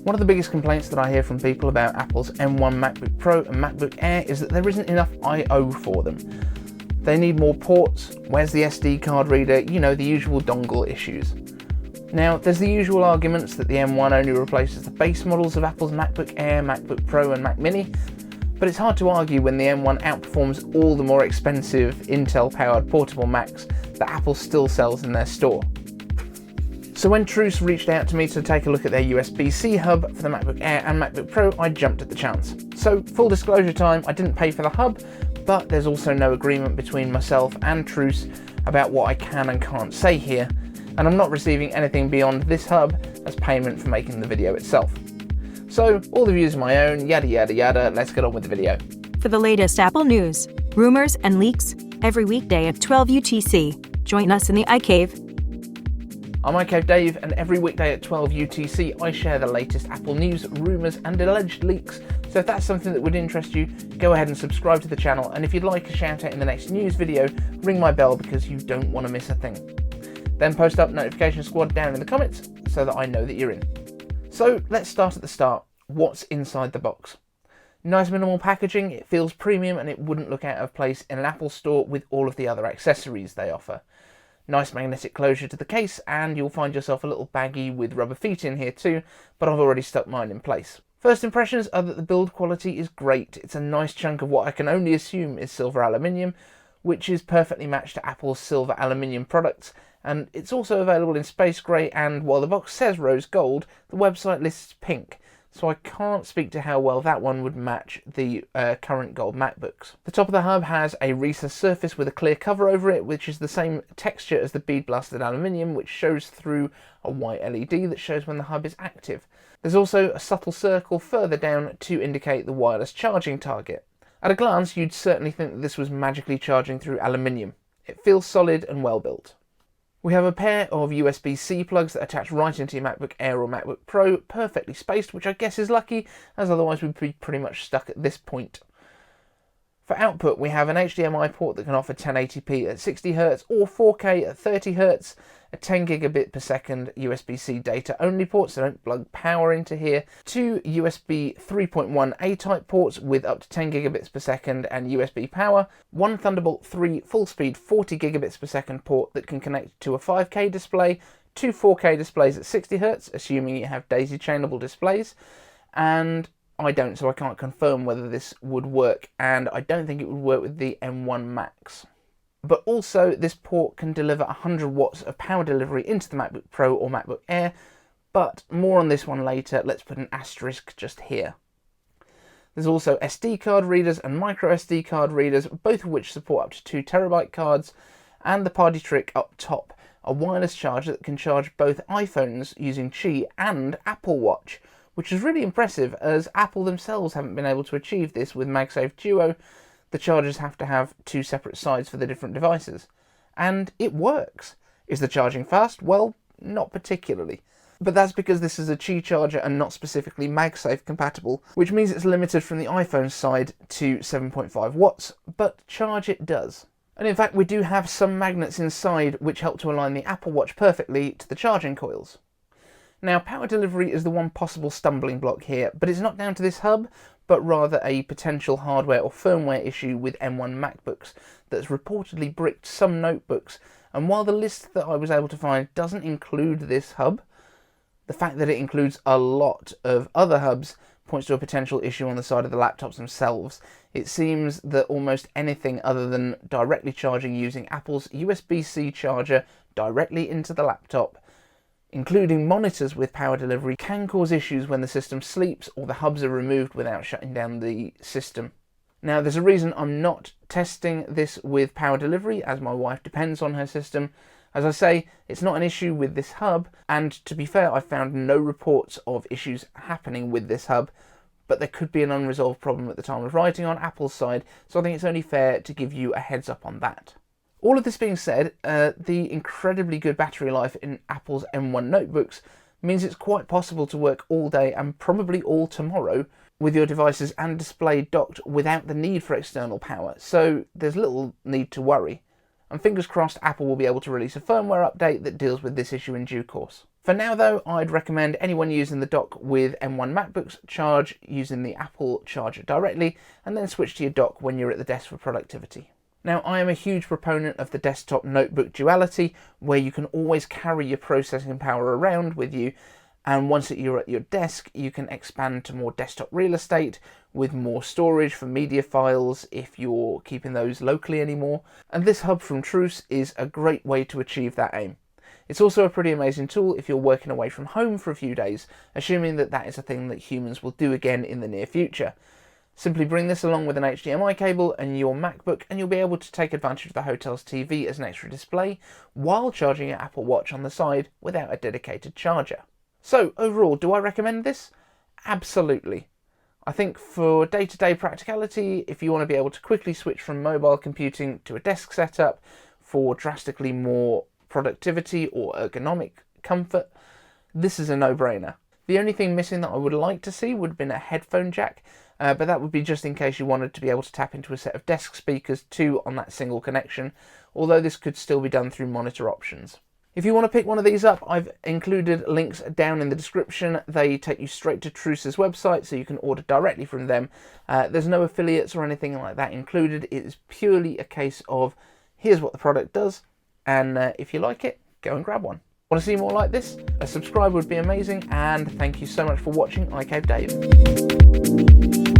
One of the biggest complaints that I hear from people about Apple's M1 MacBook Pro and MacBook Air is that there isn't enough I/O for them. They need more ports, where's the SD card reader, you know, the usual dongle issues. Now, there's the usual arguments that the M1 only replaces the base models of Apple's MacBook Air, MacBook Pro and Mac Mini, but it's hard to argue when the M1 outperforms all the more expensive Intel-powered portable Macs that Apple still sells in their store. So when Truce reached out to me to take a look at their USB-C hub for the MacBook Air and MacBook Pro, I jumped at the chance. So full disclosure time, I didn't pay for the hub, but there's also no agreement between myself and Truce about what I can and can't say here, and I'm not receiving anything beyond this hub as payment for making the video itself. So all the views are my own, yada yada yada, let's get on with the video. For the latest Apple news, rumors, and leaks, every weekday at 12 UTC, join us in the iCave. I'm iCave Dave, and every weekday at 12 UTC I share the latest Apple news, rumours and alleged leaks, so if that's something that would interest you, go ahead and subscribe to the channel, and if you'd like a shout out in the next news video, ring my bell because you don't want to miss a thing. Then post up Notification Squad down in the comments so that I know that you're in. So let's start at the start. What's inside the box? Nice minimal packaging, it feels premium and it wouldn't look out of place in an Apple store with all of the other accessories they offer. Nice magnetic closure to the case, and you'll find yourself a little baggie with rubber feet in here too, but I've already stuck mine in place. First impressions are that the build quality is great. It's a nice chunk of what I can only assume is silver aluminium, which is perfectly matched to Apple's silver aluminium products, and it's also available in space grey, and while the box says rose gold, the website lists pink, so I can't speak to how well that one would match the current gold MacBooks. The top of the hub has a recessed surface with a clear cover over it, which is the same texture as the bead blasted aluminium, which shows through a white LED that shows when the hub is active. There's also a subtle circle further down to indicate the wireless charging target. At a glance, you'd certainly think that this was magically charging through aluminium. It feels solid and well built. We have a pair of USB-C plugs that attach right into your MacBook Air or MacBook Pro, perfectly spaced, which I guess is lucky, as otherwise we'd be pretty much stuck at this point. For output, we have an HDMI port that can offer 1080p at 60Hz or 4K at 30Hz, a 10 gigabit per second USB-C data only ports that don't plug power into here, two USB 3.1 A-type ports with up to 10 gigabits per second and USB power, one Thunderbolt 3 full-speed 40 gigabits per second port that can connect to a 5K display, two 4K displays at 60Hz, assuming you have daisy-chainable displays, and I don't, so I can't confirm whether this would work, and I don't think it would work with the M1 Max. But also, this port can deliver 100 watts of power delivery into the MacBook Pro or MacBook Air, but more on this one later. Let's put an asterisk just here. There's also SD card readers and micro SD card readers, both of which support up to 2 terabyte cards, and the party trick up top, a wireless charger that can charge both iPhones using Qi and Apple Watch, which is really impressive as Apple themselves haven't been able to achieve this with MagSafe Duo. The chargers have to have 2 separate sides for the different devices. And it works. Is the charging fast? Well, not particularly. But that's because this is a Qi charger and not specifically MagSafe compatible, which means it's limited from the iPhone side to 7.5 watts, but charge it does. And in fact, we do have some magnets inside which help to align the Apple Watch perfectly to the charging coils. Now, power delivery is the one possible stumbling block here, but it's not down to this hub, but rather a potential hardware or firmware issue with M1 MacBooks that's reportedly bricked some notebooks, and while the list that I was able to find doesn't include this hub, the fact that it includes a lot of other hubs points to a potential issue on the side of the laptops themselves. It seems that almost anything other than directly charging using Apple's USB-C charger directly into the laptop, including monitors with power delivery, can cause issues when the system sleeps or the hubs are removed without shutting down the system. Now, there's a reason I'm not testing this with power delivery, as my wife depends on her system. As I say, it's not an issue with this hub, and to be fair, I've found no reports of issues happening with this hub, but there could be an unresolved problem at the time of writing on Apple's side, so I think it's only fair to give you a heads up on that. All of this being said, the incredibly good battery life in Apple's M1 notebooks means it's quite possible to work all day and probably all tomorrow with your devices and display docked without the need for external power, so there's little need to worry. And fingers crossed Apple will be able to release a firmware update that deals with this issue in due course. For now though, I'd recommend anyone using the dock with M1 MacBooks charge using the Apple charger directly, and then switch to your dock when you're at the desk for productivity. Now, I am a huge proponent of the desktop notebook duality, where you can always carry your processing power around with you, and once you're at your desk, you can expand to more desktop real estate with more storage for media files if you're keeping those locally anymore. And this hub from Truce is a great way to achieve that aim. It's also a pretty amazing tool if you're working away from home for a few days, assuming that that is a thing that humans will do again in the near future. Simply bring this along with an HDMI cable and your MacBook, and you'll be able to take advantage of the hotel's TV as an extra display while charging your Apple Watch on the side without a dedicated charger. So overall, do I recommend this? Absolutely. I think for day-to-day practicality, if you want to be able to quickly switch from mobile computing to a desk setup for drastically more productivity or ergonomic comfort, this is a no-brainer. The only thing missing that I would like to see would have been a headphone jack, but that would be just in case you wanted to be able to tap into a set of desk speakers too on that single connection, although this could still be done through monitor options. If you want to pick one of these up, I've included links down in the description. They take you straight to Truce's website, so you can order directly from them. There's no affiliates or anything like that included. It is purely a case of, here's what the product does, and if you like it, go and grab one. Want to see more like this? A subscribe would be amazing, and thank you so much for watching iCaveDave.